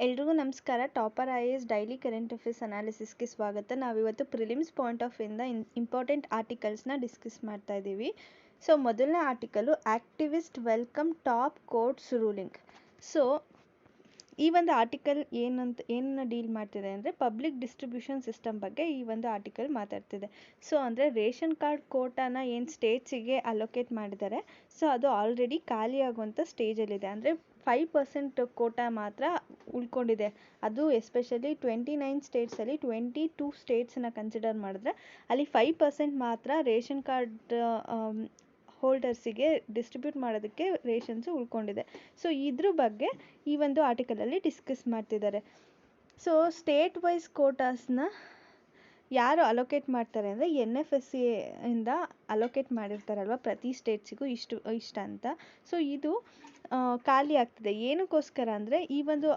ಎಲ್ರಿಗೂ ನಮಸ್ಕಾರ. Topper IAS daily current affairs ಅನಾಲಿಸಿಸ್ಗೆ ಸ್ವಾಗತ. ನಾವಿವತ್ತು ಪ್ರಿಲಿಮ್ಸ್ ಪಾಯಿಂಟ್ ಆಫ್ ಇಂದ ಇಂಪಾರ್ಟೆಂಟ್ ಆರ್ಟಿಕಲ್ಸ್ನ ಡಿಸ್ಕಸ್ ಮಾಡ್ತಾ ಇದ್ದೀವಿ. ಸೊ ಮೊದಲನೇ article activist welcome top courts ruling. So ಈ ಒಂದು ಆರ್ಟಿಕಲ್ ಏನನ್ನ ಡೀಲ್ ಮಾಡ್ತಿದೆ ಅಂದರೆ ಪಬ್ಲಿಕ್ ಡಿಸ್ಟ್ರಿಬ್ಯೂಷನ್ ಸಿಸ್ಟಮ್ ಬಗ್ಗೆ ಈ ಒಂದು ಆರ್ಟಿಕಲ್ ಮಾತಾಡ್ತಿದೆ. ಸೊ ಅಂದರೆ ರೇಷನ್ ಕಾರ್ಡ್ ಕೋಟಾನ ಏನು ಸ್ಟೇಟ್ಸಿಗೆ ಅಲೋಕೇಟ್ ಮಾಡಿದ್ದಾರೆ, ಸೊ ಅದು ಆಲ್ರೆಡಿ ಖಾಲಿ ಆಗುವಂಥ ಸ್ಟೇಜಲ್ಲಿದೆ. ಅಂದರೆ 5% ಕೋಟಾ ಮಾತ್ರ ಉಳ್ಕೊಂಡಿದೆ. ಅದು ಎಸ್ಪೆಷಲಿ 29 ಸ್ಟೇಟ್ಸಲ್ಲಿ 22 ಸ್ಟೇಟ್ಸನ್ನ ಕನ್ಸಿಡರ್ ಮಾಡಿದ್ರೆ ಅಲ್ಲಿ 5% ಮಾತ್ರ ರೇಷನ್ ಕಾರ್ಡ್ ಹೋಲ್ಡರ್ಸಿಗೆ ಡಿಸ್ಟ್ರಿಬ್ಯೂಟ್ ಮಾಡೋದಕ್ಕೆ ರೇಷನ್ಸು ಉಳ್ಕೊಂಡಿದೆ. ಸೊ ಇದ್ರ ಬಗ್ಗೆ ಈ ಒಂದು ಆರ್ಟಿಕಲಲ್ಲಿ ಡಿಸ್ಕಸ್ ಮಾಡ್ತಿದ್ದಾರೆ. ಸೊ ಸ್ಟೇಟ್ ವೈಸ್ ಕೋಟಾಸ್ನ ಯಾರು ಅಲೋಕೇಟ್ ಮಾಡ್ತಾರೆ ಅಂದರೆ NFSA ಇಂದ ಅಲೋಕೇಟ್ ಮಾಡಿರ್ತಾರಲ್ವ ಪ್ರತಿ ಸ್ಟೇಟ್ಸಿಗೂ ಇಷ್ಟ ಅಂತ. ಸೊ ಇದು ಖಾಲಿ ಆಗ್ತಿದೆ. ಏನಕ್ಕೋಸ್ಕರ ಅಂದರೆ ಈ ಒಂದು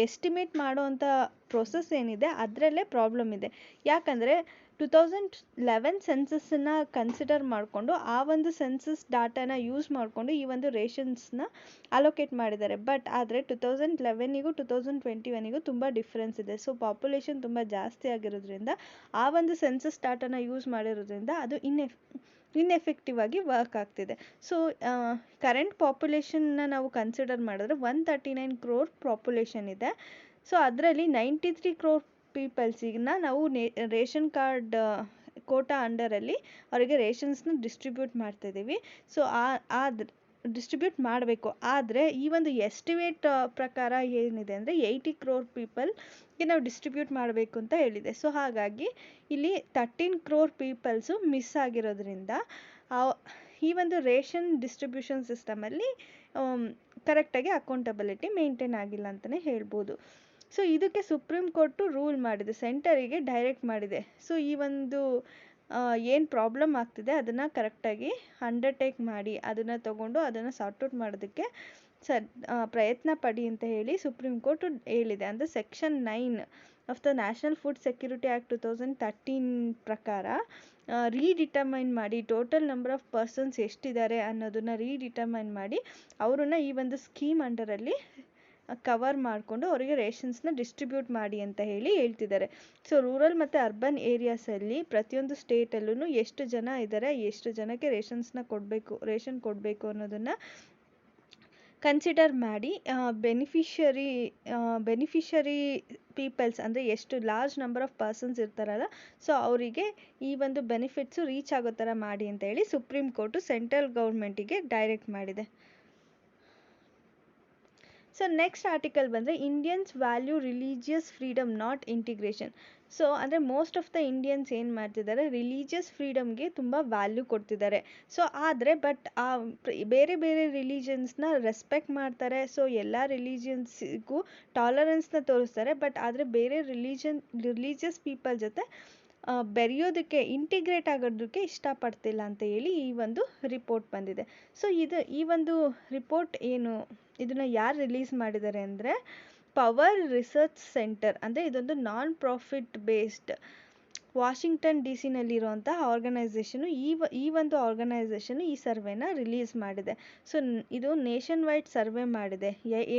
ಎಸ್ಟಿಮೇಟ್ ಮಾಡೋವಂಥ ಪ್ರೊಸೆಸ್ ಏನಿದೆ ಅದರಲ್ಲೇ ಪ್ರಾಬ್ಲಮ್ ಇದೆ. ಯಾಕಂದರೆ 2011 ಸೆನ್ಸಸ್ಸನ್ನು ಕನ್ಸಿಡರ್ ಮಾಡಿಕೊಂಡು ಆ ಒಂದು ಸೆನ್ಸಸ್ ಡಾಟಾನ ಯೂಸ್ ಮಾಡಿಕೊಂಡು ಈ ಒಂದು ರೇಷನ್ಸ್ನ ಅಲೋಕೇಟ್ ಮಾಡಿದ್ದಾರೆ. ಬಟ್ ಆದರೆ 2011ಗೂ 2021ಗೂ ತುಂಬ ಡಿಫ್ರೆನ್ಸ್ ಇದೆ. ಸೊ ಪಾಪ್ಯುಲೇಷನ್ ತುಂಬ ಜಾಸ್ತಿ ಆಗಿರೋದ್ರಿಂದ ಆ ಒಂದು ಸೆನ್ಸಸ್ ಡಾಟಾನ ಯೂಸ್ ಮಾಡಿರೋದ್ರಿಂದ ಅದು ಇನ್ಎಫೆಕ್ಟಿವ್ ಆಗಿ ವರ್ಕ್ ಆಗ್ತಿದೆ. ಸೊ ಕರೆಂಟ್ ಪಾಪ್ಯುಲೇಷನ್ನ ನಾವು ಕನ್ಸಿಡರ್ ಮಾಡಿದ್ರೆ 139 ಕ್ರೋರ್ ಪಾಪ್ಯುಲೇಷನ್ ಇದೆ. ಸೊ ಅದರಲ್ಲಿ 93 ಕ್ರೋರ್ ಪೀಪಲ್ಸಿಗನ್ನ ನಾವು ರೇಷನ್ ಕಾರ್ಡ್ ಕೋಟಾ ಅಂಡರಲ್ಲಿ ಅವರಿಗೆ ರೇಷನ್ಸ್ನ ಡಿಸ್ಟ್ರಿಬ್ಯೂಟ್ ಮಾಡ್ತಿದ್ದೀವಿ. ಸೊ ಡಿಸ್ಟ್ರಿಬ್ಯೂಟ್ ಮಾಡಬೇಕು. ಆದರೆ ಈ ಒಂದು ಎಸ್ಟಿಮೇಟ್ ಪ್ರಕಾರ ಏನಿದೆ ಅಂದರೆ 80 ಕ್ರೋರ್ ಪೀಪಲ್ಗೆ ನಾವು ಡಿಸ್ಟ್ರಿಬ್ಯೂಟ್ ಮಾಡಬೇಕು ಅಂತ ಹೇಳಿದೆ. ಸೊ ಹಾಗಾಗಿ ಇಲ್ಲಿ 13 ಕ್ರೋರ್ ಪೀಪಲ್ಸು ಮಿಸ್ ಆಗಿರೋದ್ರಿಂದ ಈ ಒಂದು ರೇಷನ್ ಡಿಸ್ಟ್ರಿಬ್ಯೂಷನ್ ಸಿಸ್ಟಮಲ್ಲಿ ಕರೆಕ್ಟಾಗಿ ಅಕೌಂಟಬಿಲಿಟಿ ಮೇಂಟೈನ್ ಆಗಿಲ್ಲ ಅಂತಲೇ ಹೇಳ್ಬೋದು. ಸೊ ಇದಕ್ಕೆ ಸುಪ್ರೀಂ ಕೋರ್ಟು ರೂಲ್ ಮಾಡಿದೆ, ಸೆಂಟರಿಗೆ ಡೈರೆಕ್ಟ್ ಮಾಡಿದೆ. ಸೊ ಈ ಒಂದು ಏನು ಪ್ರಾಬ್ಲಮ್ ಆಗ್ತಿದೆ ಅದನ್ನು ಕರೆಕ್ಟಾಗಿ ಅಂಡರ್ಟೇಕ್ ಮಾಡಿ ಅದನ್ನು ತಗೊಂಡು ಅದನ್ನು ಸಾರ್ಟ್ಔಟ್ ಮಾಡೋದಕ್ಕೆ ಪ್ರಯತ್ನ ಪಡಿ ಅಂತ ಹೇಳಿ ಸುಪ್ರೀಂ ಕೋರ್ಟ್ ಹೇಳಿದೆ. ಅಂದರೆ section 9 of the national food security act 2013 ಪ್ರಕಾರ ರೀಡಿಟರ್ಮೈನ್ ಮಾಡಿ ಟೋಟಲ್ ನಂಬರ್ ಆಫ್ ಪರ್ಸನ್ಸ್ ಎಷ್ಟಿದ್ದಾರೆ ಅನ್ನೋದನ್ನು ರೀಡಿಟರ್ಮೈನ್ ಮಾಡಿ ಅವರನ್ನು ಈ ಒಂದು ಸ್ಕೀಮ್ ಅಂಡರಲ್ಲಿ ಕವರ್ ಮಾಡಿಕೊಂಡು ಅವರಿಗೆ ರೇಷನ್ಸ್ನ ಡಿಸ್ಟ್ರಿಬ್ಯೂಟ್ ಮಾಡಿ ಅಂತ ಹೇಳ್ತಿದ್ದಾರೆ. ಸೊ ರೂರಲ್ ಮತ್ತು ಅರ್ಬನ್ ಏರಿಯಾಸಲ್ಲಿ ಪ್ರತಿಯೊಂದು ಸ್ಟೇಟಲ್ಲೂ ಎಷ್ಟು ಜನ ಇದ್ದಾರೆ, ಎಷ್ಟು ಜನಕ್ಕೆ ರೇಷನ್ ಕೊಡಬೇಕು ಅನ್ನೋದನ್ನು ಕನ್ಸಿಡರ್ ಮಾಡಿ ಬೆನಿಫಿಷರಿ ಪೀಪಲ್ಸ್ ಅಂದರೆ ಎಷ್ಟು ಲಾರ್ಜ್ ನಂಬರ್ ಆಫ್ ಪರ್ಸನ್ಸ್ ಇರ್ತಾರಲ್ಲ, ಸೊ ಅವರಿಗೆ ಈ ಒಂದು ಬೆನಿಫಿಟ್ಸು ರೀಚ್ ಆಗೋ ಥರ ಮಾಡಿ ಅಂತ ಹೇಳಿ ಸುಪ್ರೀಂ ಕೋರ್ಟು ಸೆಂಟ್ರಲ್ ಗೌರ್ಮೆಂಟಿಗೆ ಡೈರೆಕ್ಟ್ ಮಾಡಿದೆ. ಸೊ ನೆಕ್ಸ್ಟ್ ಆರ್ಟಿಕಲ್ ಬಂದರೆ Indians value religious freedom not integration. So ಅಂದರೆ ಮೋಸ್ಟ್ ಆಫ್ ದ ಇಂಡಿಯನ್ಸ್ ಏನು ಮಾಡ್ತಿದ್ದಾರೆ, ರಿಲಿಜಿಯಸ್ ಫ್ರೀಡಮ್ಗೆ ತುಂಬ ವ್ಯಾಲ್ಯೂ ಕೊಡ್ತಿದ್ದಾರೆ. ಸೊ ಆದರೆ ಬೇರೆ ಬೇರೆ ರಿಲಿಜನ್ಸ್ನ ರೆಸ್ಪೆಕ್ಟ್ ಮಾಡ್ತಾರೆ. ಸೊ ಎಲ್ಲ ರಿಲಿಜಿಯನ್ಸಿಗೂ ಟಾಲರೆನ್ಸ್ನ ತೋರಿಸ್ತಾರೆ. ಬಟ್ ಆದರೆ ಬೇರೆ ರಿಲಿಜಿಯಸ್ ಪೀಪಲ್ ಜೊತೆ ಬೆರೆಯೋದಕ್ಕೆ ಇಂಟಿಗ್ರೇಟ್ ಆಗೋದಕ್ಕೆ ಇಷ್ಟಪಡ್ತಿಲ್ಲ ಅಂತ ಹೇಳಿ ಈ ಒಂದು ರಿಪೋರ್ಟ್ ಬಂದಿದೆ. ಸೊ ಈ ಒಂದು ರಿಪೋರ್ಟ್ ಇದನ್ನು ಯಾರು ರಿಲೀಸ್ ಮಾಡಿದ್ದಾರೆ ಅಂದರೆ ಪವರ್ ರಿಸರ್ಚ್ ಸೆಂಟರ್, ಅಂದರೆ ಇದೊಂದು non profit based Washington DC ನಲ್ಲಿರುವಂಥ ಆರ್ಗನೈಸೇಷನು. ಈ ಒಂದು ಆರ್ಗನೈಸೇಷನು ಈ ಸರ್ವೆನ ರಿಲೀಸ್ ಮಾಡಿದೆ. ಸೊ ಇದು ನೇಷನ್ ವೈಡ್ ಸರ್ವೆ ಮಾಡಿದೆ.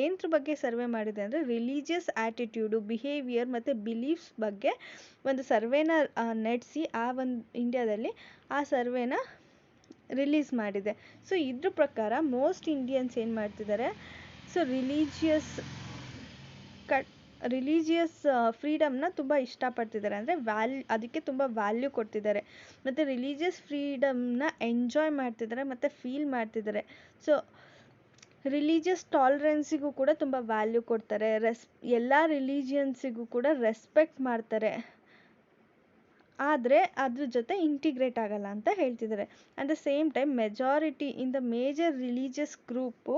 ಏನರ ಬಗ್ಗೆ ಸರ್ವೆ ಮಾಡಿದೆ ಅಂದರೆ ರಿಲಿಜಿಯಸ್ ಆ್ಯಟಿಟ್ಯೂಡು, ಬಿಹೇವಿಯರ್ ಮತ್ತು ಬಿಲೀಫ್ಸ್ ಬಗ್ಗೆ ಒಂದು ಸರ್ವೆನ ನಡೆಸಿ ಇಂಡಿಯಾದಲ್ಲಿ ಆ ಸರ್ವೆನ ರಿಲೀಸ್ ಮಾಡಿದೆ. ಸೊ ಇದ್ರ ಪ್ರಕಾರ ಮೋಸ್ಟ್ ಇಂಡಿಯನ್ಸ್ ಏನು ಮಾಡ್ತಿದ್ದಾರೆ, ಸೊ ರಿಲಿಜಿಯಸ್ ಫ್ರೀಡಮ್ನ ತುಂಬ ಇಷ್ಟಪಡ್ತಿದ್ದಾರೆ. ಅಂದರೆ ಅದಕ್ಕೆ ತುಂಬ ವ್ಯಾಲ್ಯೂ ಕೊಡ್ತಿದ್ದಾರೆ ಮತ್ತು ರಿಲಿಜಿಯಸ್ ಫ್ರೀಡಮ್ನ ಎಂಜಾಯ್ ಮಾಡ್ತಿದ್ದಾರೆ ಮತ್ತು ಫೀಲ್ ಮಾಡ್ತಿದ್ದಾರೆ. ಸೊ ರಿಲಿಜಿಯಸ್ ಟಾಲರೆನ್ಸಿಗೂ ಕೂಡ ತುಂಬ ವ್ಯಾಲ್ಯೂ ಕೊಡ್ತಾರೆ. ಎಲ್ಲ ರಿಲಿಜಿಯನ್ಸಿಗೂ ಕೂಡ ರೆಸ್ಪೆಕ್ಟ್ ಮಾಡ್ತಾರೆ. ಆದರೆ ಅದ್ರ ಜೊತೆ ಇಂಟಿಗ್ರೇಟ್ ಆಗಲ್ಲ ಅಂತ ಹೇಳ್ತಿದ್ದಾರೆ. At the same time majority in the major religious group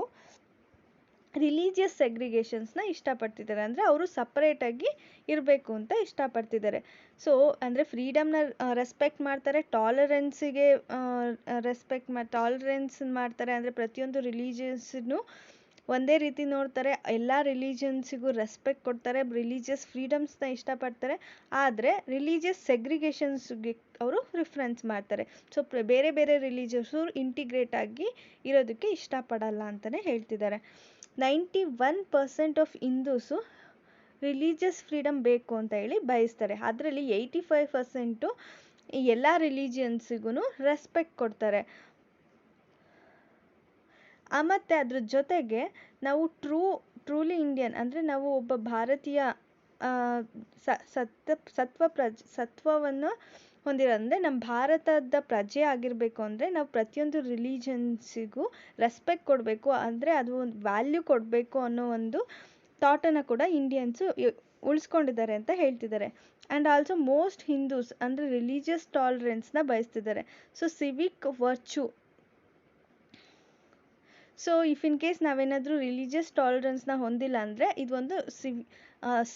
religious ಸೆಗ್ರಿಗೇಷನ್ಸ್ನ ಇಷ್ಟಪಡ್ತಿದ್ದಾರೆ. ಅಂದರೆ ಅವರು ಸಪ್ರೇಟಾಗಿ ಇರಬೇಕು ಅಂತ ಇಷ್ಟಪಡ್ತಿದ್ದಾರೆ. ಸೊ ಅಂದರೆ ಫ್ರೀಡಮ್ನ ರೆಸ್ಪೆಕ್ಟ್ ಮಾಡ್ತಾರೆ, ಟಾಲರೆನ್ಸ್ ಮಾಡ್ತಾರೆ. ಅಂದರೆ ಪ್ರತಿಯೊಂದು ರಿಲಿಜಿಯನ್ಸ್ನು ಒಂದೇ ರೀತಿ ನೋಡ್ತಾರೆ, ಎಲ್ಲ ರಿಲಿಜಿಯನ್ಸಿಗೂ ರೆಸ್ಪೆಕ್ಟ್ ಕೊಡ್ತಾರೆ, ರಿಲಿಜಿಯಸ್ ಫ್ರೀಡಮ್ಸ್ನ ಇಷ್ಟಪಡ್ತಾರೆ. ಆದರೆ ರಿಲಿಜಿಯಸ್ ಸೆಗ್ರಿಗೇಷನ್ಸ್ಗೆ ಅವರು ಪ್ರಿಫರೆನ್ಸ್ ಮಾಡ್ತಾರೆ. ಸೊ ಬೇರೆ ಬೇರೆ ರಿಲಿಜಿಯಸ್ಸು ಇಂಟಿಗ್ರೇಟ್ ಆಗಿ ಇರೋದಕ್ಕೆ ಇಷ್ಟಪಡಲ್ಲ ಅಂತಲೇ ಹೇಳ್ತಿದ್ದಾರೆ. 91% ಆಫ್ ಹಿಂದೂಸು ರಿಲಿಜಿಯಸ್ ಫ್ರೀಡಮ್ ಬೇಕು ಅಂತ ಹೇಳಿ ಬಯಸ್ತಾರೆ. ಅದರಲ್ಲಿ 85% ಎಲ್ಲ ರಿಲಿಜಿಯನ್ಸಿಗೂ ರೆಸ್ಪೆಕ್ಟ್ ಕೊಡ್ತಾರೆ. ಮತ್ತು ಅದ್ರ ಜೊತೆಗೆ ನಾವು ಟ್ರೂಲಿ ಇಂಡಿಯನ್ ಅಂದರೆ ನಾವು ಒಬ್ಬ ಭಾರತೀಯ ಸತ್ವವನ್ನು ಹೊಂದಿರೋ, ಅಂದರೆ ನಮ್ಮ ಭಾರತದ ಪ್ರಜೆ ಆಗಿರಬೇಕು ಅಂದರೆ ನಾವು ಪ್ರತಿಯೊಂದು ರಿಲಿಜನ್ಸಿಗೂ ರೆಸ್ಪೆಕ್ಟ್ ಕೊಡಬೇಕು, ಅಂದರೆ ಅದು ಒಂದು ವ್ಯಾಲ್ಯೂ ಕೊಡಬೇಕು ಅನ್ನೋ ಒಂದು ಥಾಟನ್ನು ಕೂಡ ಇಂಡಿಯನ್ಸು ಉಳಿಸ್ಕೊಂಡಿದ್ದಾರೆ ಅಂತ ಹೇಳ್ತಿದ್ದಾರೆ. ಆ್ಯಂಡ್ ಆಲ್ಸೋ ಮೋಸ್ಟ್ ಹಿಂದೂಸ್ ಅಂದರೆ ರಿಲಿಜಿಯಸ್ ಟಾಲರೆನ್ಸ್ನ ಬಯಸ್ತಿದ್ದಾರೆ. So civic virtue, so if in case ನಾವೇನಾದರೂ ರಿಲಿಜಿಯಸ್ ಟಾಲರೆನ್ಸ್ನ ಹೊಂದಿಲ್ಲ ಅಂದರೆ ಇದೊಂದು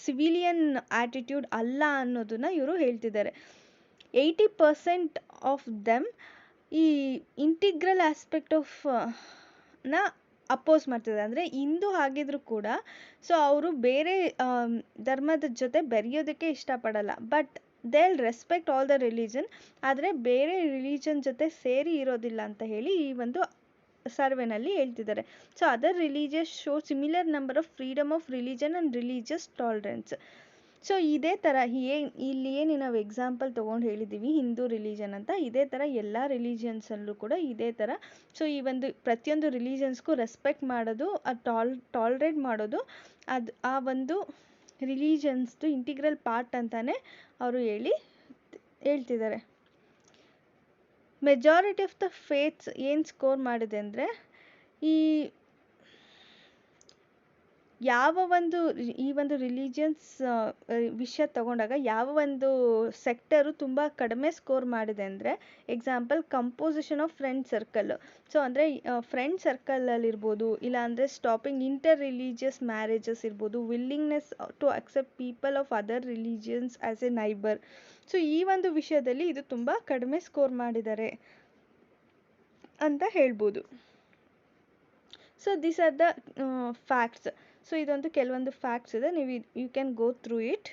ಸಿವಿಲಿಯನ್ ಆ್ಯಟಿಟ್ಯೂಡ್ ಅಲ್ಲ ಅನ್ನೋದನ್ನು ಇವರು ಹೇಳ್ತಿದ್ದಾರೆ. 80% ಆಫ್ ದೆಮ್ ಈ ಇಂಟಿಗ್ರಲ್ ಆಸ್ಪೆಕ್ಟ್ ಆಫ್ ನ ಅಪೋಸ್ ಮಾಡ್ತಿದ್ದಾರೆ. ಅಂದರೆ ಹಿಂದೂ ಆಗಿದ್ರು ಕೂಡ ಸೊ ಅವರು ಬೇರೆ ಧರ್ಮದ ಜೊತೆ ಬೆರೆಯೋದಕ್ಕೆ ಇಷ್ಟಪಡಲ್ಲ, but they will respect all the religion, ಆದರೆ ಬೇರೆ ರಿಲಿಜನ್ ಜೊತೆ ಸೇರಿ ಇರೋದಿಲ್ಲ ಅಂತ ಹೇಳಿ ಈ ಒಂದು ಸರ್ವೆನಲ್ಲಿ ಹೇಳ್ತಿದ್ದಾರೆ. So other religious show similar number of freedom of religion and religious tolerance. So ಇದೇ ಥರ ಇಲ್ಲಿ ಏನು ನಾವು ಎಕ್ಸಾಂಪಲ್ ತೊಗೊಂಡು ಹೇಳಿದ್ದೀವಿ ಹಿಂದೂ ರಿಲಿಜನ್ ಅಂತ, ಇದೇ ಥರ ಎಲ್ಲ ರಿಲಿಜನ್ಸಲ್ಲೂ ಕೂಡ ಇದೇ ಥರ. ಸೊ ಈ ಒಂದು ಪ್ರತಿಯೊಂದು ರಿಲಿಜನ್ಸ್ಗೂ ರೆಸ್ಪೆಕ್ಟ್ ಮಾಡೋದು, ಟಾಲರೇಟ್ ಮಾಡೋದು ಅದು ಆ ಒಂದು ರಿಲಿಜನ್ಸ್ದು ಇಂಟಿಗ್ರಲ್ ಪಾರ್ಟ್ ಅಂತಲೇ ಅವರು ಹೇಳ್ತಿದ್ದಾರೆ. ಮೆಜಾರಿಟಿ ಆಫ್ ದ ಫೇತ್ಸ್ ಏನು ಸ್ಕೋರ್ ಮಾಡಿದೆ ಅಂದರೆ ಈ ಒಂದು ರಿಲಿಜಿಯನ್ಸ್ ವಿಷಯ ತಗೊಂಡಾಗ ಯಾವ ಒಂದು ಸೆಕ್ಟರು ತುಂಬ ಕಡಿಮೆ ಸ್ಕೋರ್ ಮಾಡಿದೆ ಅಂದರೆ, example composition of friend circle. So ಅಂದರೆ ಫ್ರೆಂಡ್ ಸರ್ಕಲಲ್ಲಿರ್ಬೋದು, ಇಲ್ಲಾಂದರೆ ಸ್ಟಾಪಿಂಗ್ ಇಂಟರ್ ರಿಲಿಜಿಯಸ್ ಮ್ಯಾರೇಜಸ್ ಇರ್ಬೋದು, willingness to accept people of other religions as a neighbour. So ಈ ಒಂದು ವಿಷಯದಲ್ಲಿ ಇದು ತುಂಬ ಕಡಿಮೆ ಸ್ಕೋರ್ ಮಾಡಿದ್ದಾರೆ ಅಂತ ಹೇಳ್ಬೋದು. So these are the facts. So ಇದೊಂದು ಕೆಲವೊಂದು ಫ್ಯಾಕ್ಟ್ಸ್ ಇದೆ, ನೀವು you can go through it.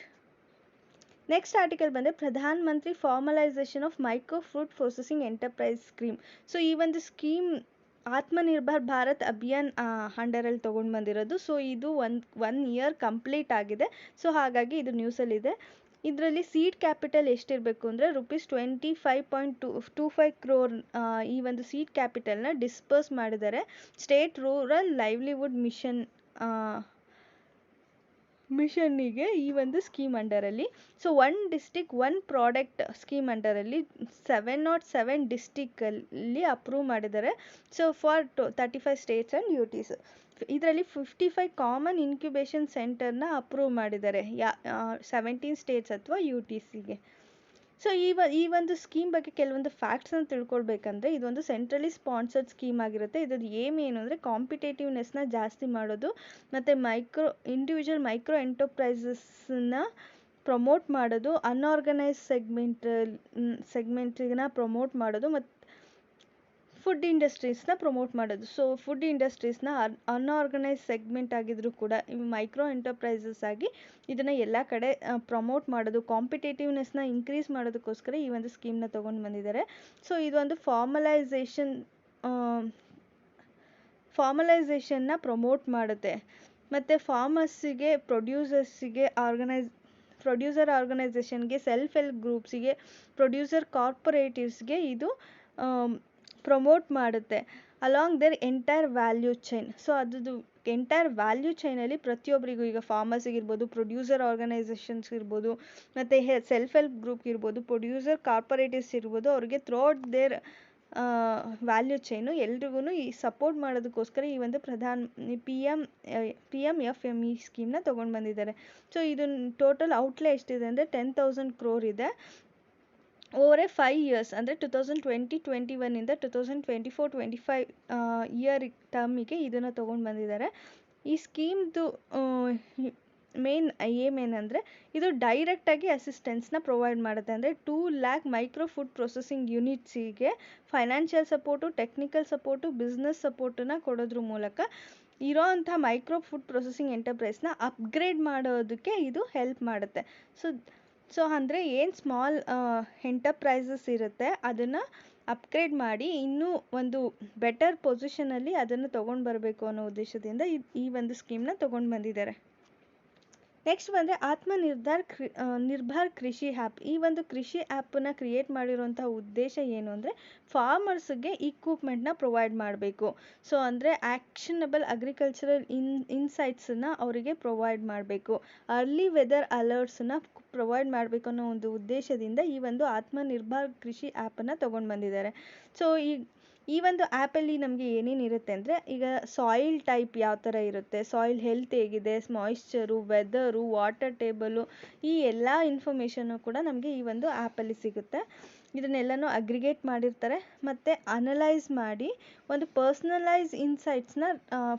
Next article ಬಂದರೆ Pradhan Mantri formalisation of micro food processing enterprise scheme. So ಈ ಒಂದು ಸ್ಕೀಮ್ ಆತ್ಮನಿರ್ಭರ್ ಭಾರತ್ ಅಭಿಯಾನ್ ಅಂಡರಲ್ಲಿ ತೊಗೊಂಡು ಬಂದಿರೋದು. ಸೊ ಇದು ಒನ್ ಇಯರ್ ಕಂಪ್ಲೀಟ್ ಆಗಿದೆ. ಸೊ ಹಾಗಾಗಿ ಇದು ನ್ಯೂಸಲ್ಲಿದೆ. ಇದರಲ್ಲಿ ಸೀಡ್ ಕ್ಯಾಪಿಟಲ್ ಎಷ್ಟಿರಬೇಕು ಅಂದರೆ ₹25.25 crore ಈ ಒಂದು ಸೀಡ್ ಕ್ಯಾಪಿಟಲ್ನ ಡಿಸ್ಪರ್ಸ್ ಮಾಡಿದ್ದಾರೆ ಸ್ಟೇಟ್ ರೂರಲ್ ಲೈವ್ಲಿಹುಡ್ ಮಿಷನ್ನಿಗೆ ಈ ಒಂದು ಸ್ಕೀಮ್ ಅಂಡರಲ್ಲಿ. ಸೊ 1 ಡಿಸ್ಟಿಕ್ 1 ಪ್ರಾಡಕ್ಟ್ ಸ್ಕೀಮ್ ಅಂಡರಲ್ಲಿ 707 ಡಿಸ್ಟಿಕಲ್ಲಿ ಅಪ್ರೂವ್ ಮಾಡಿದ್ದಾರೆ. So for 35 states and UTs. ಇದರಲ್ಲಿ 55 ಕಾಮನ್ ಇನ್ಕ್ಯುಬೇಷನ್ ಸೆಂಟರ್ನ ಅಪ್ರೂವ್ ಮಾಡಿದ್ದಾರೆ 17 ಸ್ಟೇಟ್ಸ್ ಅಥವಾ UTCಗೆ. ಸೊ ಈ ಒಂದು ಸ್ಕೀಮ್ ಬಗ್ಗೆ ಕೆಲವೊಂದು ಫ್ಯಾಕ್ಟ್ಸ್ನ ತಿಳ್ಕೊಳ್ಬೇಕಂದ್ರೆ, ಇದೊಂದು ಸೆಂಟ್ರಲಿ ಸ್ಪಾನ್ಸರ್ಡ್ ಸ್ಕೀಮ್ ಆಗಿರುತ್ತೆ. ಇದ್ರದ್ದು ಏನು ಅಂದರೆ ಕಾಂಪಿಟೇಟಿವ್ನೆಸ್ನ ಜಾಸ್ತಿ ಮಾಡೋದು, ಮತ್ತು ಇಂಡಿವಿಜುವಲ್ ಮೈಕ್ರೋ ಎಂಟರ್ಪ್ರೈಸಸ್ನ ಪ್ರಮೋಟ್ ಮಾಡೋದು, ಅನ್ಆರ್ಗನೈಸ್ ಸೆಗ್ಮೆಂಟ್ನ ಪ್ರಮೋಟ್ ಮಾಡೋದು, ಮತ್ತು ಫುಡ್ ಇಂಡಸ್ಟ್ರೀಸ್ನ ಪ್ರಮೋಟ್ ಮಾಡೋದು. ಸೊ ಫುಡ್ ಇಂಡಸ್ಟ್ರೀಸ್ನ ಅನ್ಆರ್ಗನೈಸ್ ಸೆಗ್ಮೆಂಟ್ ಆಗಿದ್ರೂ ಕೂಡ ಇವು ಮೈಕ್ರೋ ಎಂಟರ್ಪ್ರೈಸಸ್ ಆಗಿ ಇದನ್ನು ಎಲ್ಲ ಕಡೆ ಪ್ರಮೋಟ್ ಮಾಡೋದು, ಕಾಂಪಿಟೇಟಿವ್ನೆಸ್ನ ಇನ್ಕ್ರೀಸ್ ಮಾಡೋದಕ್ಕೋಸ್ಕರ ಈ ಒಂದು ಸ್ಕೀಮ್ನ ತೊಗೊಂಡು ಬಂದಿದ್ದಾರೆ. ಸೊ ಇದೊಂದು ಫಾರ್ಮಲೈಸೇಷನ್ನ ಪ್ರಮೋಟ್ ಮಾಡುತ್ತೆ, ಮತ್ತು ಫಾರ್ಮರ್ಸಿಗೆ, ಪ್ರೊಡ್ಯೂಸರ್ ಆರ್ಗನೈಸೇಷನ್ಗೆ, ಸೆಲ್ಫ್ ಹೆಲ್ಪ್ ಗ್ರೂಪ್ಸಿಗೆ, ಪ್ರೊಡ್ಯೂಸರ್ ಕಾರ್ಪೊರೇಟಿವ್ಸ್ಗೆ ಇದು ಪ್ರಮೋಟ್ ಮಾಡುತ್ತೆ along their entire value chain. So ಅದು ಎಂಟೈರ್ ವ್ಯಾಲ್ಯೂ ಚೈನಲ್ಲಿ ಪ್ರತಿಯೊಬ್ಬರಿಗೂ, ಈಗ ಫಾರ್ಮರ್ಸಿಗೆ ಇರ್ಬೋದು, ಪ್ರೊಡ್ಯೂಸರ್ ಆರ್ಗನೈಸೇಷನ್ಸ್ ಇರ್ಬೋದು, ಮತ್ತು ಸೆಲ್ಫ್ ಹೆಲ್ಪ್ ಗ್ರೂಪ್ ಇರ್ಬೋದು, ಪ್ರೊಡ್ಯೂಸರ್ ಕಾರ್ಪೊರೇಟಿವ್ಸ್ ಇರ್ಬೋದು, ಅವ್ರಿಗೆ ಥ್ರೂಔಟ್ ದೇರ್ ವ್ಯಾಲ್ಯೂ ಚೈನು ಎಲ್ರಿಗೂ ಈ ಸಪೋರ್ಟ್ ಮಾಡೋದಕ್ಕೋಸ್ಕರ ಈ ಒಂದು PMFME ಸ್ಕೀಮ್ನ ತೊಗೊಂಡು ಬಂದಿದ್ದಾರೆ. ಸೊ ಇದು ಟೋಟಲ್ ಔಟ್ಲೇ ಎಷ್ಟಿದೆ ಅಂದರೆ 10,000 crore ಇದೆ ಓವರ್ 5 years, ಅಂದರೆ 2020-21 ಇಂದ 2024-25 ಇಯರ್ ಟರ್ಮಿಗೆ ಇದನ್ನು ತೊಗೊಂಡು ಬಂದಿದ್ದಾರೆ. ಈ ಸ್ಕೀಮ್ದು ಮೇನ್ ಏಮ್ ಏನಂದರೆ, ಇದು ಡೈರೆಕ್ಟಾಗಿ ಅಸಿಸ್ಟೆನ್ಸ್ನ ಪ್ರೊವೈಡ್ ಮಾಡುತ್ತೆ. ಅಂದರೆ 2 lakh ಮೈಕ್ರೋ ಫುಡ್ ಪ್ರೊಸೆಸಿಂಗ್ ಯೂನಿಟ್ಸಿಗೆ financial support, technical support, business ಸಪೋರ್ಟನ್ನು ಕೊಡೋದ್ರ ಮೂಲಕ ಇರೋವಂಥ ಮೈಕ್ರೋ ಫುಡ್ ಪ್ರೊಸೆಸಿಂಗ್ ಎಂಟರ್ಪ್ರೈಸ್ನ ಅಪ್ಗ್ರೇಡ್ ಮಾಡೋದಕ್ಕೆ ಇದು ಹೆಲ್ಪ್ ಮಾಡುತ್ತೆ. ಸೊ ಅಂದರೆ ಏನು ಸ್ಮಾಲ್ ಎಂಟರ್ಪ್ರೈಸಸ್ ಇರುತ್ತೆ ಅದನ್ನು ಅಪ್ಗ್ರೇಡ್ ಮಾಡಿ ಇನ್ನೂ ಒಂದು ಬೆಟರ್ ಪೊಸಿಷನಲ್ಲಿ ಅದನ್ನು ತೊಗೊಂಡು ಬರಬೇಕು ಅನ್ನೋ ಉದ್ದೇಶದಿಂದ ಈ ಒಂದು ಸ್ಕೀಮ್ನ ತೊಗೊಂಡು ಬಂದಿದ್ದಾರೆ. ನೆಕ್ಸ್ಟ್ ಬಂದರೆ ನಿರ್ಭರ್ ಕೃಷಿ ಆ್ಯಪ್. ಈ ಒಂದು ಕೃಷಿ ಆ್ಯಪನ್ನು ಕ್ರಿಯೇಟ್ ಮಾಡಿರುವಂಥ ಉದ್ದೇಶ ಏನು ಅಂದರೆ ಫಾರ್ಮರ್ಸ್ಗೆ ಇಕ್ವಿಪ್ಮೆಂಟ್ನ ಪ್ರೊವೈಡ್ ಮಾಡಬೇಕು. ಸೊ ಅಂದರೆ ಆ್ಯಕ್ಷನಬಲ್ ಅಗ್ರಿಕಲ್ಚರಲ್ ಇನ್ಸೈಟ್ಸನ್ನು ಅವರಿಗೆ ಪ್ರೊವೈಡ್ ಮಾಡಬೇಕು, ಅರ್ಲಿ ವೆದರ್ ಅಲರ್ಟ್ಸನ್ನ ಪ್ರೊವೈಡ್ ಮಾಡಬೇಕು ಅನ್ನೋ ಒಂದು ಉದ್ದೇಶದಿಂದ ಈ ಒಂದು ಆತ್ಮನಿರ್ಭರ್ ಕೃಷಿ ಆ್ಯಪನ್ನು ತೊಗೊಂಡು ಬಂದಿದ್ದಾರೆ. ಸೊ ಈ ಒಂದು ಆ್ಯಪಲ್ಲಿ ನಮಗೆ ಏನೇನಿರುತ್ತೆ ಅಂದರೆ, ಈಗ ಸಾಯಿಲ್ ಟೈಪ್ ಯಾವ ಥರ ಇರುತ್ತೆ, ಸಾಯಿಲ್ ಹೆಲ್ತ್ ಹೇಗಿದೆ, ಮಾಯಿಶ್ಚರು, ವೆದರು, ವಾಟರ್ ಟೇಬಲು, ಈ ಎಲ್ಲ ಇನ್ಫಾರ್ಮೇಷನ್ನು ಕೂಡ ನಮಗೆ ಈ ಒಂದು ಆ್ಯಪಲ್ಲಿ ಸಿಗುತ್ತೆ. ಇದನ್ನೆಲ್ಲನೂ ಅಗ್ರಿಗೇಟ್ ಮಾಡಿರ್ತಾರೆ ಮತ್ತು ಅನಲೈಸ್ ಮಾಡಿ ಒಂದು ಪರ್ಸ್ನಲೈಸ್ ಇನ್ಸೈಟ್ಸ್ನ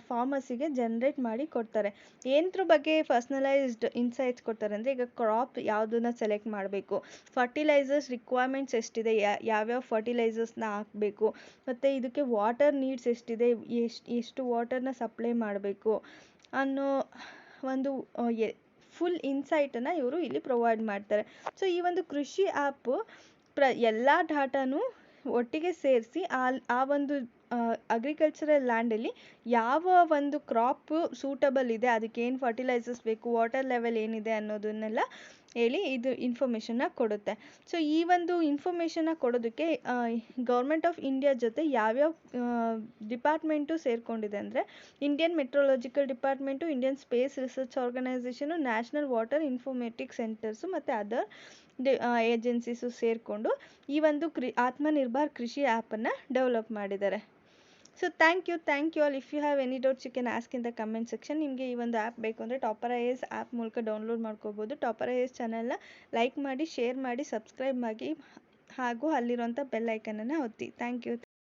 ಫಾರ್ಮರ್ಸಿಗೆ ಜನ್ರೇಟ್ ಮಾಡಿ ಕೊಡ್ತಾರೆ. ಏನದ್ರ ಬಗ್ಗೆ ಪರ್ಸ್ನಲೈಸ್ಡ್ ಇನ್ಸೈಟ್ಸ್ ಕೊಡ್ತಾರೆ ಅಂದರೆ, ಈಗ ಕ್ರಾಪ್ ಯಾವುದನ್ನ ಸೆಲೆಕ್ಟ್ ಮಾಡಬೇಕು, ಫರ್ಟಿಲೈಸರ್ಸ್ ರಿಕ್ವೈರ್ಮೆಂಟ್ಸ್ ಎಷ್ಟಿದೆ, ಯಾವ್ಯಾವ ಫರ್ಟಿಲೈಸರ್ಸ್ನ ಹಾಕಬೇಕು, ಮತ್ತು ಇದಕ್ಕೆ ವಾಟರ್ ನೀಡ್ಸ್ ಎಷ್ಟಿದೆ, ಎಷ್ಟು ವಾಟರ್ನ ಸಪ್ಲೈ ಮಾಡಬೇಕು ಅನ್ನೋ ಒಂದು ಫುಲ್ ಇನ್ಸೈಟನ್ನು ಇವರು ಇಲ್ಲಿ ಪ್ರೊವೈಡ್ ಮಾಡ್ತಾರೆ. ಸೊ ಈ ಒಂದು ಕೃಷಿ ಆ್ಯಪು ಎಲ್ಲ ಡಾಟಾನು ಒಟ್ಟಿಗೆ ಸೇರಿಸಿ ಆ ಒಂದು ಅಗ್ರಿಕಲ್ಚರಲ್ ಲ್ಯಾಂಡಲ್ಲಿ ಯಾವ ಒಂದು ಕ್ರಾಪು ಸೂಟಬಲ್ ಇದೆ, ಅದಕ್ಕೆ ಏನು ಫರ್ಟಿಲೈಸರ್ಸ್ ಬೇಕು, ವಾಟರ್ ಲೆವೆಲ್ ಏನಿದೆ ಅನ್ನೋದನ್ನೆಲ್ಲ ಹೇಳಿ ಇದು ಇನ್ಫಾರ್ಮೇಷನ್ನ ಕೊಡುತ್ತೆ. ಸೊ ಈ ಒಂದು ಇನ್ಫಾರ್ಮೇಷನ್ನ ಕೊಡೋದಕ್ಕೆ ಗೌರ್ಮೆಂಟ್ ಆಫ್ ಇಂಡಿಯಾ ಜೊತೆ ಯಾವ್ಯಾವ ಡಿಪಾರ್ಟ್ಮೆಂಟು ಸೇರಿಕೊಂಡಿದೆ ಅಂದರೆ, Indian meteorological department, Indian space research organisation, national water informatic centres ಮತ್ತು ಅದರ್ ಏಜೆನ್ಸೀಸು ಸೇರಿಕೊಂಡು ಈ ಒಂದು ಆತ್ಮನಿರ್ಭರ್ ಕೃಷಿ ಆ್ಯಪನ್ನು ಡೆವಲಪ್ ಮಾಡಿದ್ದಾರೆ. So thank you all. If you have any doubts you can ask in the comment section. ನಿಮಗೆ ಈ ಒಂದು ಆ್ಯಪ್ ಬೇಕು ಅಂದರೆ ಟಾಪರ್ IAS ಆ್ಯಪ್ ಮೂಲಕ ಡೌನ್ಲೋಡ್ ಮಾಡ್ಕೋಬೋದು. ಟಾಪರ್ IAS ಚಾನಲ್ನ ಲೈಕ್ ಮಾಡಿ, ಶೇರ್ ಮಾಡಿ, ಸಬ್ಸ್ಕ್ರೈಬ್ ಮಾಡಿ ಹಾಗೂ ಅಲ್ಲಿರುವಂಥ ಬೆಲ್ ಐಕನನ್ನು ಒತ್ತಿ. Thank you.